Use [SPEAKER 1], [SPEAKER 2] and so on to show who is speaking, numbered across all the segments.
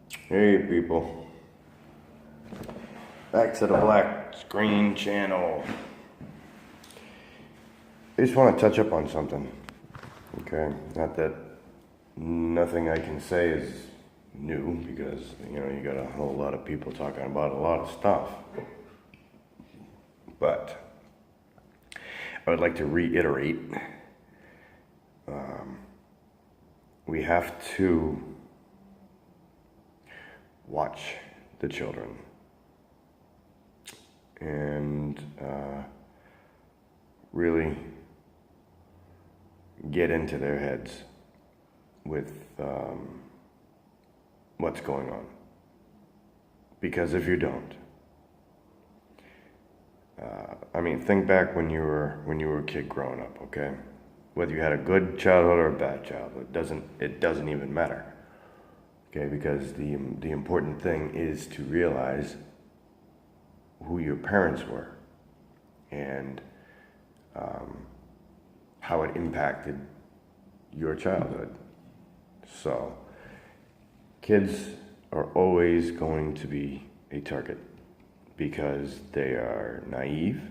[SPEAKER 1] Hey people, back to the Blackscreen channel. I just want to touch up on something, okay? Not that nothing I can say is new, because, you got a whole lot of people talking about a lot of stuff. But I would like to reiterate, we have to watch the children and really get into their heads with what's going on. Because if you don't, think back when you were a kid growing up, okay? Whether you had a good childhood or a bad childhood, it doesn't even matter. Okay, because the important thing is to realize who your parents were and how it impacted your childhood. So, kids are always going to be a target because they are naive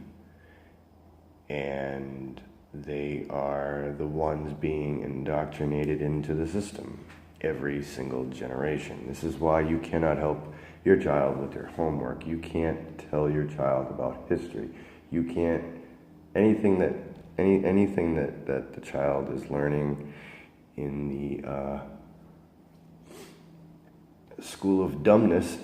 [SPEAKER 1] and they are the ones being indoctrinated into the system every single generation. This is why you cannot help your child with their homework. You can't tell your child about history. You can't anything that the child is learning in the school of dumbness.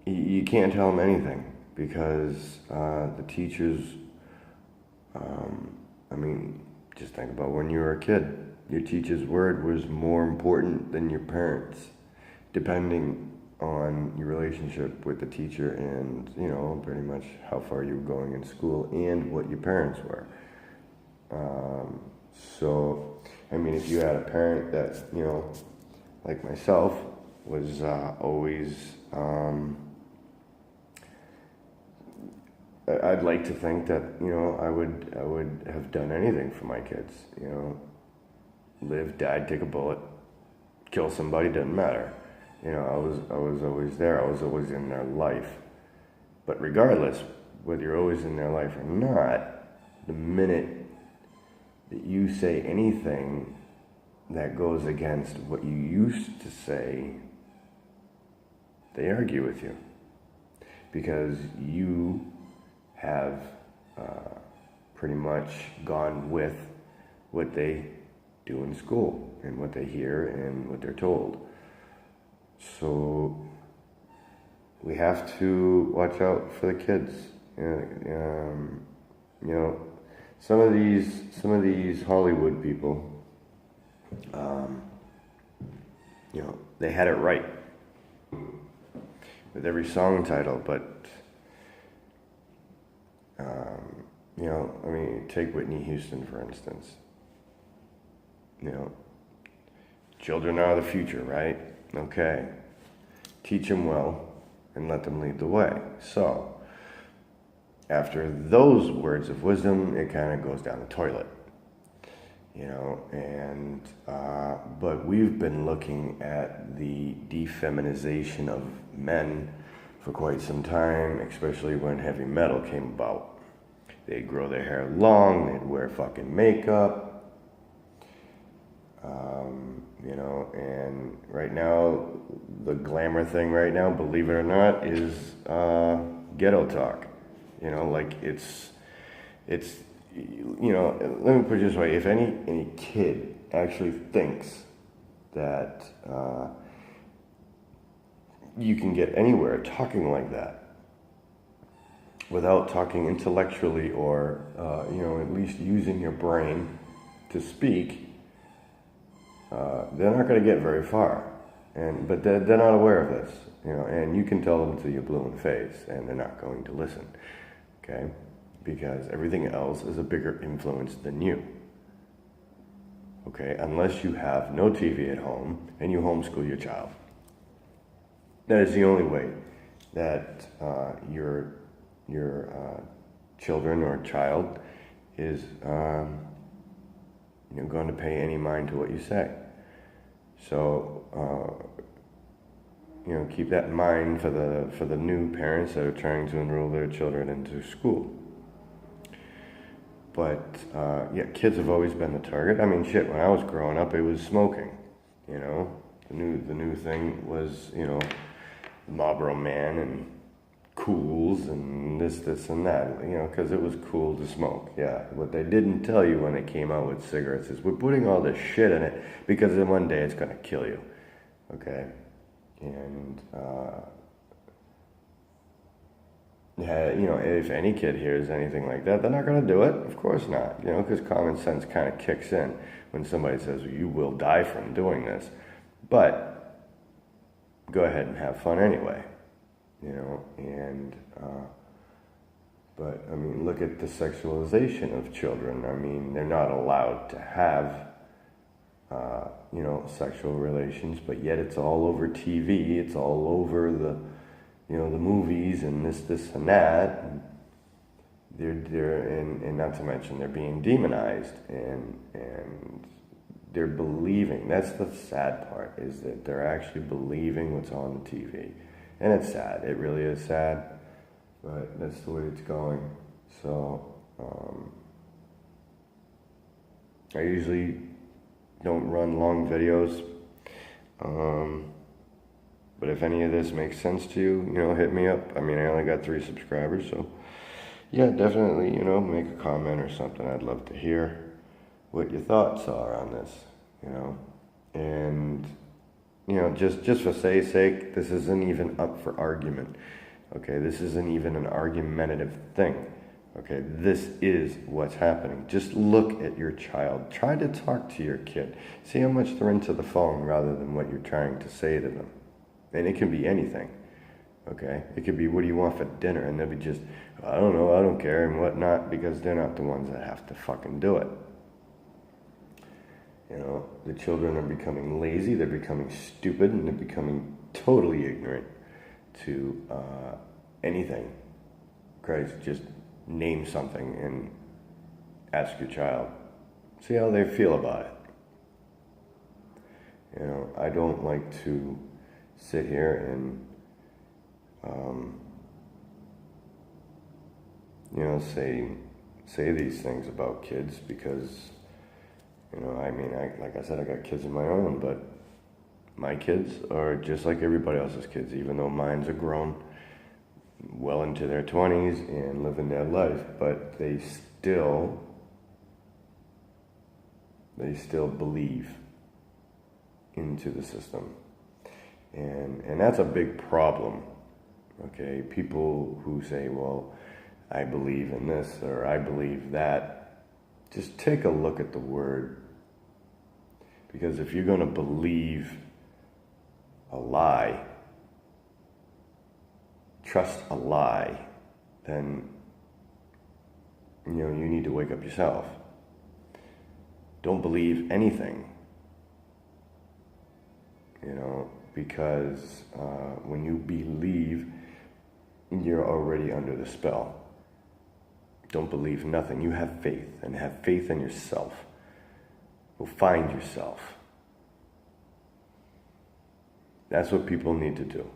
[SPEAKER 1] You can't tell them anything because the teachers. Just think about when you were a kid. Your teacher's word was more important than your parents, depending on your relationship with the teacher and, pretty much how far you were going in school and what your parents were. If you had a parent that, like myself, was always... I'd like to think that, I would have done anything for my kids, live, die, take a bullet, kill somebody, doesn't matter. I was always there. I was always in their life. But regardless, whether you're always in their life or not, the minute that you say anything that goes against what you used to say, they argue with you. Because you have pretty much gone with what they do in school and what they hear and what they're told. So we have to watch out for the kids. Some of these Hollywood people, they had it right with every song title, but take Whitney Houston, for instance. Children are the future, right? Okay. Teach them well and let them lead the way. So, after those words of wisdom, it kind of goes down the toilet. But we've been looking at the defeminization of men for quite some time, especially when heavy metal came about. They'd grow their hair long, they'd wear fucking makeup, and right now, the glamour thing right now, believe it or not, is ghetto talk. Let me put it this way, if any kid actually thinks that you can get anywhere talking like that, without talking intellectually or, at least using your brain to speak, they're not going to get very far. But they're not aware of this, and you can tell them till you're blue in the face, and they're not going to listen, okay? Because everything else is a bigger influence than you, okay? Unless you have no TV at home and you homeschool your child. That is the only way that your children or child is going to pay any mind to what you say. So, keep that in mind for the new parents that are trying to enroll their children into school. But kids have always been the target. I mean, shit. When I was growing up, it was smoking. The new thing was Marlboro Man and Cools and this and that. Because it was cool to smoke. Yeah. What they didn't tell you when they came out with cigarettes is we're putting all this shit in it because then one day it's gonna kill you. Okay. And if any kid hears anything like that, they're not going to do it. Of course not, because common sense kind of kicks in when somebody says, well, you will die from doing this. But go ahead and have fun anyway, but I mean, look at the sexualization of children. I mean, they're not allowed to have, sexual relations, but yet it's all over TV. It's all over the movies and this and that. And and not to mention they're being demonized and they're believing. That's the sad part, is that they're actually believing what's on the TV. And it's sad. It really is sad, but that's the way it's going. So, I usually don't run long videos. But if any of this makes sense to you, hit me up. I mean, I only got 3 subscribers, so yeah, definitely, make a comment or something. I'd love to hear what your thoughts are on this, and just for say's sake, this isn't even up for argument. Okay, this isn't even an argumentative thing. Okay, this is what's happening. Just look at your child. Try to talk to your kid. See how much they're into the phone rather than what you're trying to say to them. And it can be anything, okay? It could be, what do you want for dinner? And they'll be just, I don't know, I don't care, and whatnot, because they're not the ones that have to fucking do it. The children are becoming lazy, they're becoming stupid, and they're becoming totally ignorant to anything. Christ, just name something and ask your child. See how they feel about it. I don't like to sit here and, say these things about kids because, like I said, I got kids of my own, but my kids are just like everybody else's kids, even though mines are grown well into their 20s and living their life, but they still believe into the system. And that's a big problem, okay? People who say, well, I believe in this or I believe that, just take a look at the word. Because if you're going to believe a lie, trust a lie, then, you need to wake up yourself. Don't believe anything, because when you believe, you're already under the spell. Don't believe nothing. You have faith, and have faith in yourself. Go find yourself. That's what people need to do,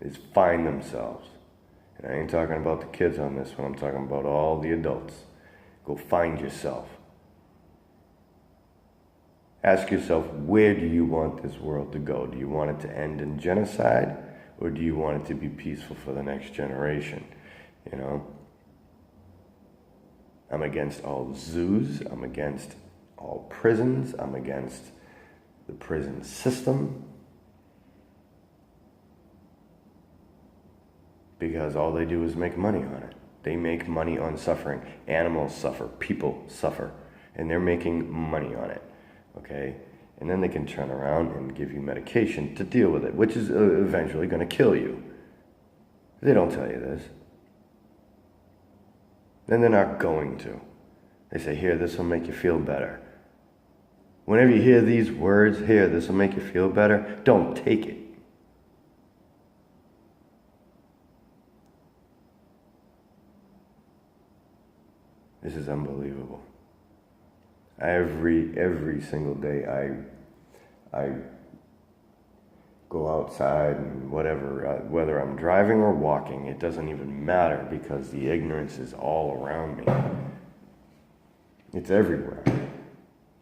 [SPEAKER 1] is find themselves. And I ain't talking about the kids on this one. I'm talking about all the adults. Go find yourself. Ask yourself, where do you want this world to go? Do you want it to end in genocide, or do you want it to be peaceful for the next generation? I'm against all zoos. I'm against all prisons. I'm against the prison system. Because all they do is make money on it. They make money on suffering. Animals suffer. People suffer. And they're making money on it. Okay? And then they can turn around and give you medication to deal with it, which is eventually going to kill you. They don't tell you this. Then they're not going to. They say, here, this will make you feel better. Whenever you hear these words, here, this will make you feel better, don't take it. This is unbelievable. Every single day I go outside and whatever, whether I'm driving or walking, it doesn't even matter because the ignorance is all around me. It's everywhere.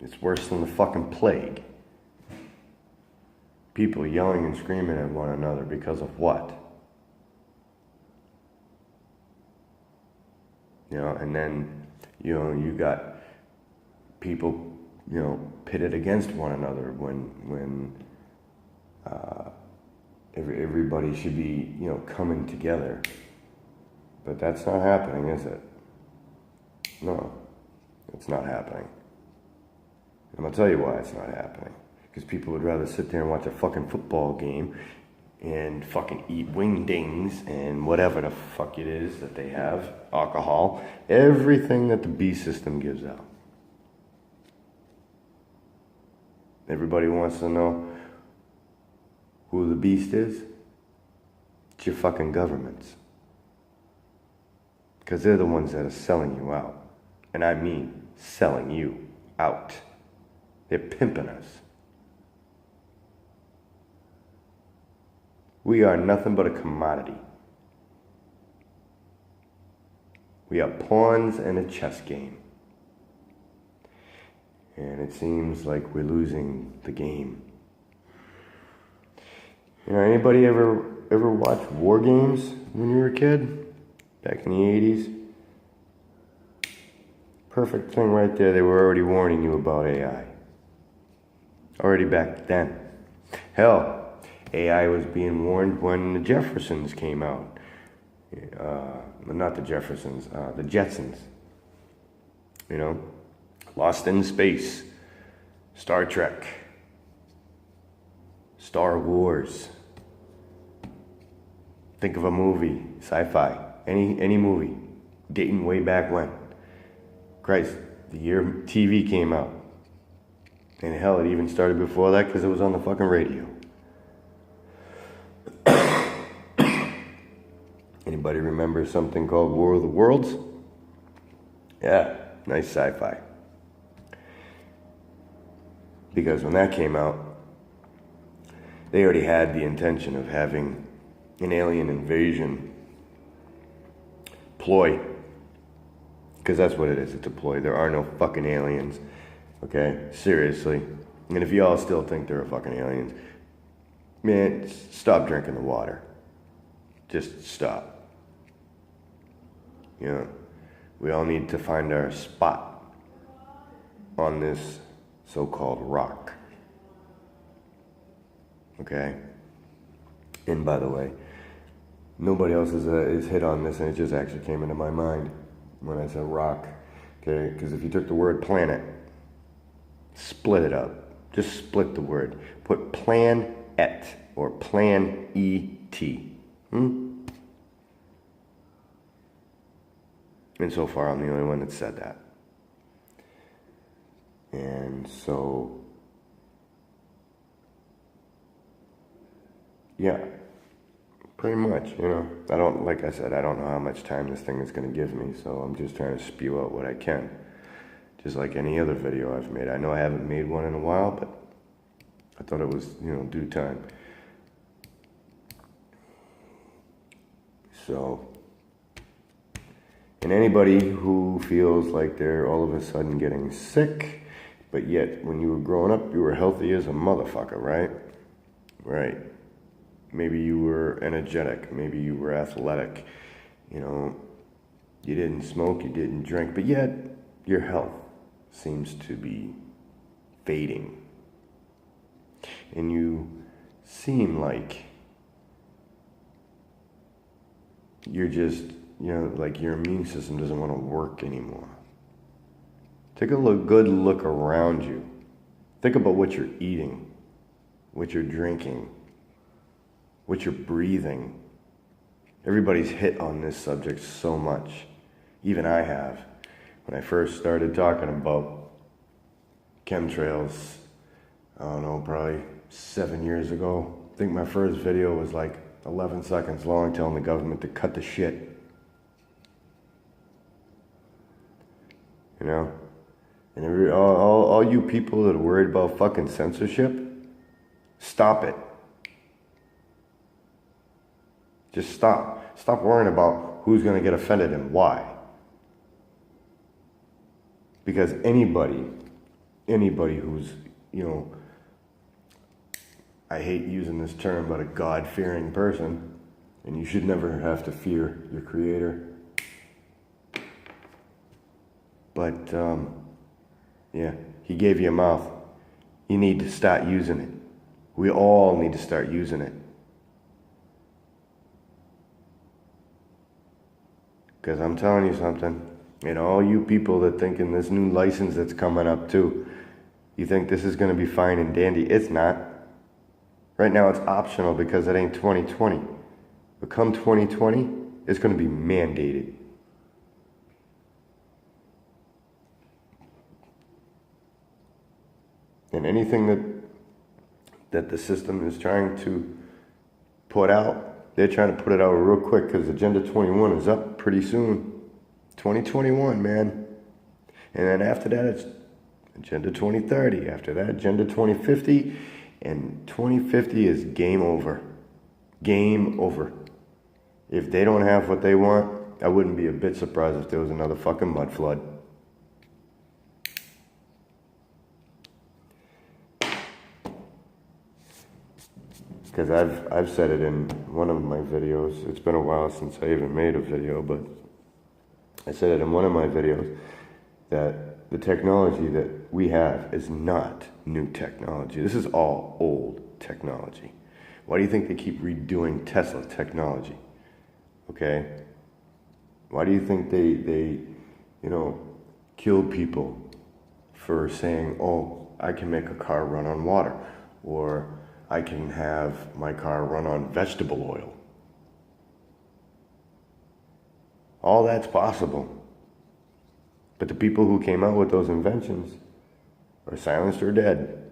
[SPEAKER 1] It's worse than the fucking plague. People yelling and screaming at one another because of what? You know, and then, you got people, pitted against one another when everybody should be, coming together. But that's not happening, is it? No, it's not happening. I'm gonna tell you why it's not happening. Because people would rather sit there and watch a fucking football game and fucking eat wingdings and whatever the fuck it is that they have, alcohol, everything that the B system gives out. Everybody wants to know who the beast is. It's your fucking governments. Because they're the ones that are selling you out. And I mean selling you out. They're pimping us. We are nothing but a commodity. We are pawns in a chess game. And it seems like we're losing the game. Anybody ever watch war games when you were a kid? Back in the 80s? Perfect thing right there. They were already warning you about AI. Already back then. Hell, AI was being warned when the Jeffersons came out. Not the Jeffersons, the Jetsons. Lost in Space, Star Trek, Star Wars. Think of a movie, sci-fi, any movie, dating way back when. Christ, the year TV came out. And hell, it even started before that because it was on the fucking radio. Anybody remember something called War of the Worlds? Yeah, nice sci-fi. Because when that came out, they already had the intention of having an alien invasion ploy. Because that's what it is, it's a ploy. There are no fucking aliens. Okay? Seriously. And if y'all still think there are fucking aliens, man, stop drinking the water. Just stop. We all need to find our spot on this so-called rock. Okay? And by the way, nobody else is hit on this, and it just actually came into my mind when I said rock. Okay? Because if you took the word planet, split it up. Just split the word. Put plan-et or plan-et. And so far, I'm the only one that said that. And so, yeah, pretty much, like I said, I don't know how much time this thing is going to give me, so I'm just trying to spew out what I can. Just like any other video I've made. I know I haven't made one in a while, but I thought it was, due time. So, and anybody who feels like they're all of a sudden getting sick, but yet when you were growing up, you were healthy as a motherfucker, right? Right. Maybe you were energetic. Maybe you were athletic. You didn't smoke, you didn't drink, but yet your health seems to be fading. And you seem like you're just, like your immune system doesn't want to work anymore. Take a good look around you. Think about what you're eating, what you're drinking, what you're breathing. Everybody's hit on this subject so much. Even I have. When I first started talking about chemtrails, I don't know, probably 7 years ago. I think my first video was like 11 seconds long telling the government to cut the shit. And all you people that are worried about fucking censorship, stop it. Just stop. Stop worrying about who's going to get offended and why. Because anybody who's, I hate using this term, but a God-fearing person, and you should never have to fear your creator. But, yeah, he gave you a mouth. You need to start using it. We all need to start using it. Because I'm telling you something, all you people that think in this new license that's coming up too, you think this is going to be fine and dandy. It's not. Right now it's optional because it ain't 2020. But come 2020, it's going to be mandated. And anything that the system is trying to put out, they're trying to put it out real quick because Agenda 21 is up pretty soon. 2021, man. And then after that, it's Agenda 2030. After that, Agenda 2050. And 2050 is game over. Game over. If they don't have what they want, I wouldn't be a bit surprised if there was another fucking mud flood. Because I've said it in one of my videos. It's been a while since I even made a video, but I said it in one of my videos that the technology that we have is not new technology. This is all old technology. Why do you think they keep redoing Tesla technology? Okay? Why do you think they kill people for saying, oh, I can make a car run on water, or I can have my car run on vegetable oil? All that's possible. But the people who came out with those inventions are silenced or dead.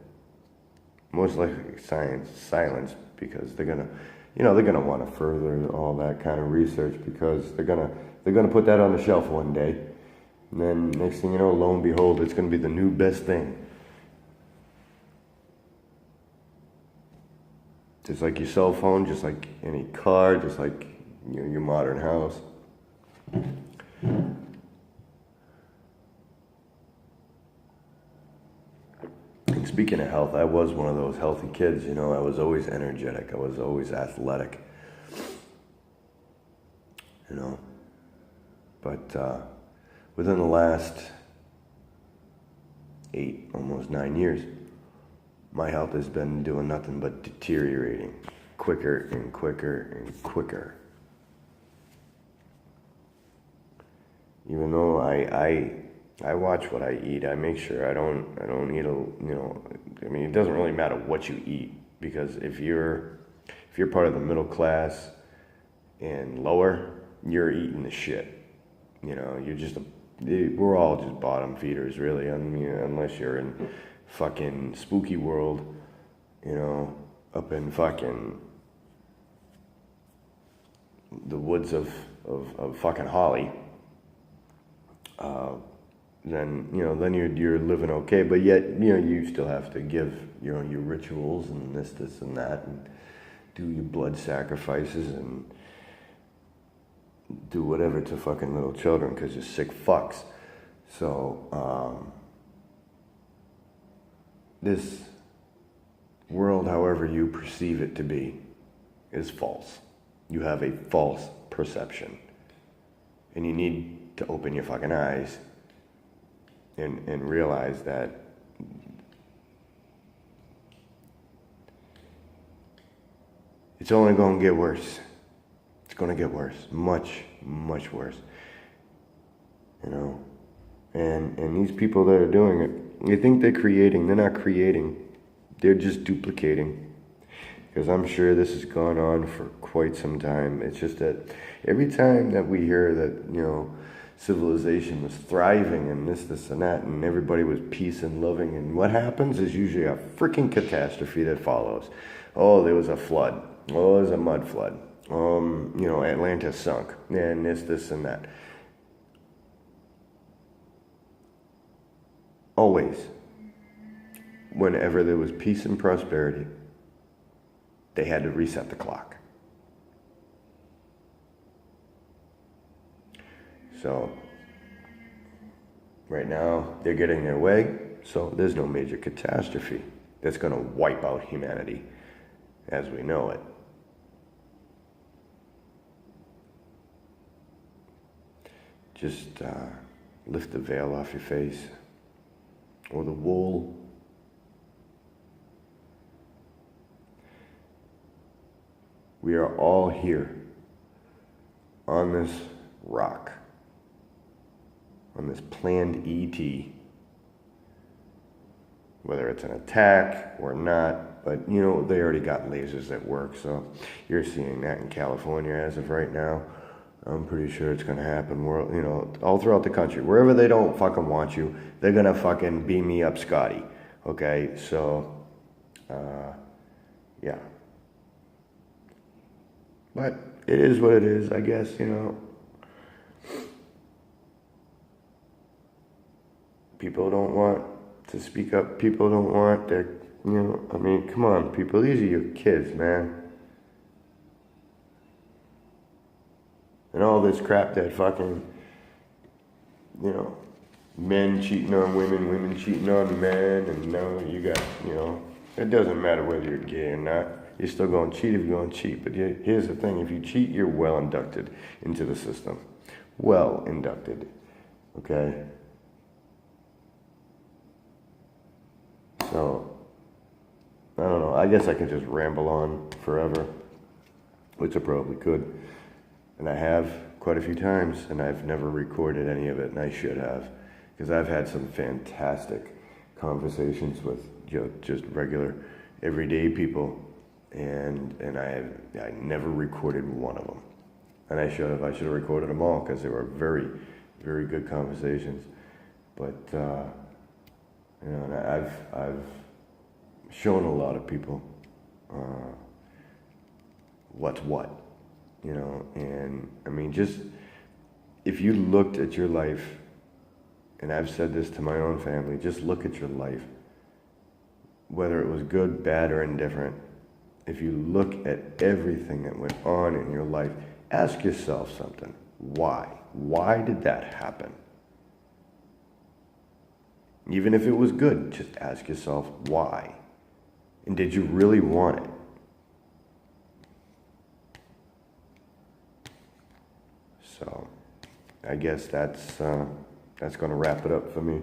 [SPEAKER 1] Most likely silenced because they're gonna want to further all that kind of research because they're gonna put that on the shelf one day. And then next thing you know, lo and behold, it's gonna be the new best thing. Just like your cell phone, just like any car, just like your modern house. And speaking of health, I was one of those healthy kids, I was always energetic, I was always athletic. But within the last 8, almost 9 years, my health has been doing nothing but deteriorating quicker and quicker and quicker. Even though I watch what I eat, I make sure I don't eat it doesn't really matter what you eat, because if you're part of the middle class and lower, you're eating the shit. We're all just bottom feeders, really, unless you're in fucking spooky world, up in fucking the woods of fucking Holly. Then you're living okay, but yet you still have to give your rituals and this and that, and do your blood sacrifices and do whatever to fucking little children because you're sick fucks. So this world, however you perceive it to be, is false. You have a false perception, and you need to open your fucking eyes and realize that it's only going to get worse. It's going to get worse. Much, much worse. And these people that are doing it, they think they're creating. They're not creating. They're just duplicating. Because I'm sure this has gone on for quite some time. It's just that every time that we hear that, civilization was thriving and this and that, and everybody was peace and loving, and what happens is usually a freaking catastrophe that follows. Oh, there was a flood. Oh, there's a mud flood. Atlantis sunk. And this and that. always, whenever there was peace and prosperity, they had to reset the clock. So, right now, they're getting their way, so there's no major catastrophe that's going to wipe out humanity as we know it. Just lift the veil off your face, or the wool. We are all here on this rock, on this planned ET, whether it's an attack or not, but you know, they already got lasers that work, so you're seeing that in California as of right now. I'm pretty sure it's gonna happen, you know, all throughout the country. Wherever they don't fucking want you, they're gonna fucking beam me up Scotty, okay? So, yeah. But it is what it is, I guess, you know. People don't want to speak up. People don't want their, you know, I mean, come on, people. These are your kids, man. And all this crap that fucking, you know, men cheating on women, women cheating on men, and now you got, you know, it doesn't matter whether you're gay or not. You're still going to cheat if you're going to cheat. But here's the thing. If you cheat, you're well inducted into the system. Well inducted. Okay? So, I don't know. I guess I could just ramble on forever, which I probably could. And I have quite a few times, and I've never recorded any of it, and I should have. Because I've had some fantastic conversations with, you know, just regular, everyday people. And I never recorded one of them. And I should have recorded them all, because they were very, very good conversations. But, you know, and I've shown a lot of people what's what, you know, and I mean, just if you looked at your life, and I've said this to my own family, just look at your life, whether it was good, bad, or indifferent. If you look at everything that went on in your life, ask yourself something. Why? Why did that happen? Even if it was good, just ask yourself why. And did you really want it? So, I guess that's going to wrap it up for me.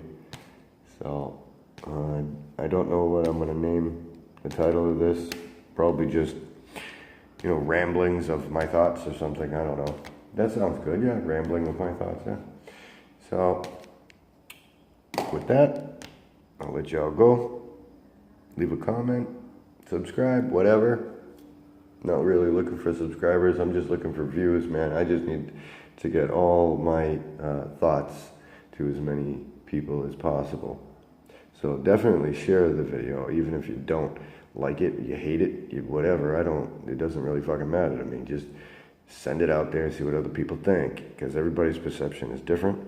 [SPEAKER 1] So, I don't know what I'm going to name the title of this. Probably just, you know, ramblings of my thoughts or something. I don't know. That sounds good. Yeah, rambling with my thoughts. Yeah. So, with that, I'll let y'all go. Leave a comment, subscribe, whatever. Not really looking for subscribers. I'm just looking for views, man. I just need to get all my thoughts to as many people as possible. So definitely share the video, even if you don't like it, you hate it, whatever. It doesn't really fucking matter to me. Just send it out there and see what other people think, because everybody's perception is different.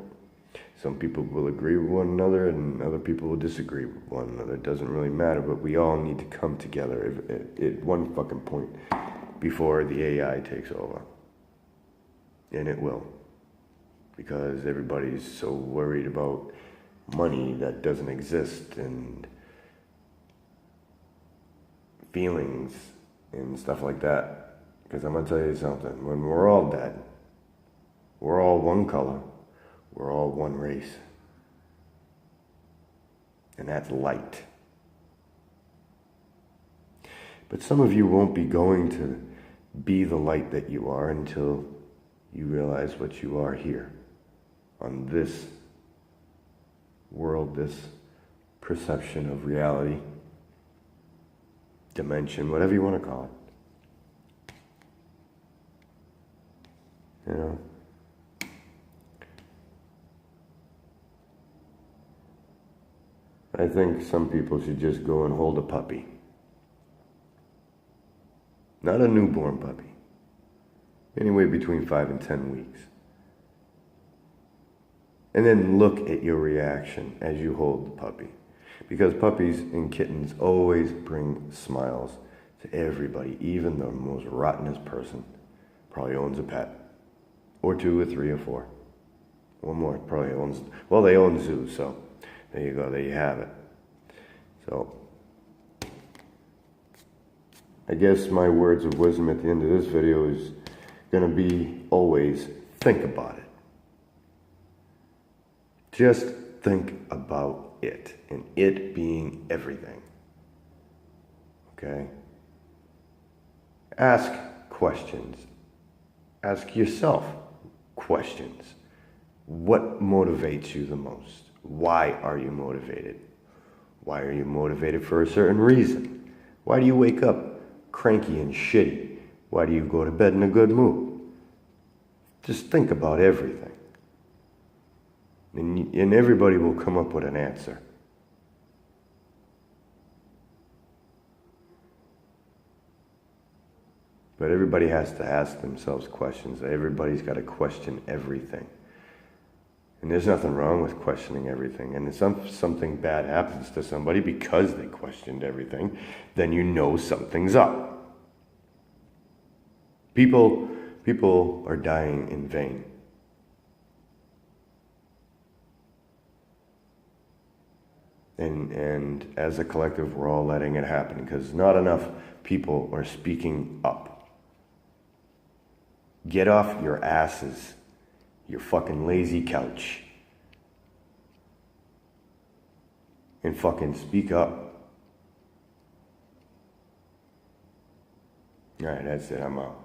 [SPEAKER 1] Some people will agree with one another, and other people will disagree with one another. It doesn't really matter, but we all need to come together at one fucking point before the AI takes over. And it will. Because everybody's so worried about money that doesn't exist, and feelings and stuff like that. Because I'm going to tell you something. When we're all dead, we're all one color. We're all one race. And that's light. But some of you won't be going to be the light that you are until you realize what you are here on this world, this perception of reality, dimension, whatever you want to call it. You know? I think some people should just go and hold a puppy. Not a newborn puppy. Anywhere between 5 and 10 weeks. And then look at your reaction as you hold the puppy. Because puppies and kittens always bring smiles to everybody. Even the most rottenest person probably owns a pet. Or two or three or four. One more probably owns, well, they own zoos, so there you go, there you have it. So, I guess my words of wisdom at the end of this video is going to be always think about it. Just think about it, and it being everything. Okay? Ask questions. Ask yourself questions. What motivates you the most? Why are you motivated? Why are you motivated for a certain reason? Why do you wake up cranky and shitty? Why do you go to bed in a good mood? Just think about everything. And everybody will come up with an answer. But everybody has to ask themselves questions. Everybody's got to question everything. And there's nothing wrong with questioning everything. And if something bad happens to somebody because they questioned everything, then you know something's up. People are dying in vain. And as a collective, we're all letting it happen because not enough people are speaking up. Get off your asses, your fucking lazy couch, and fucking speak up. All right, that's it. I'm out.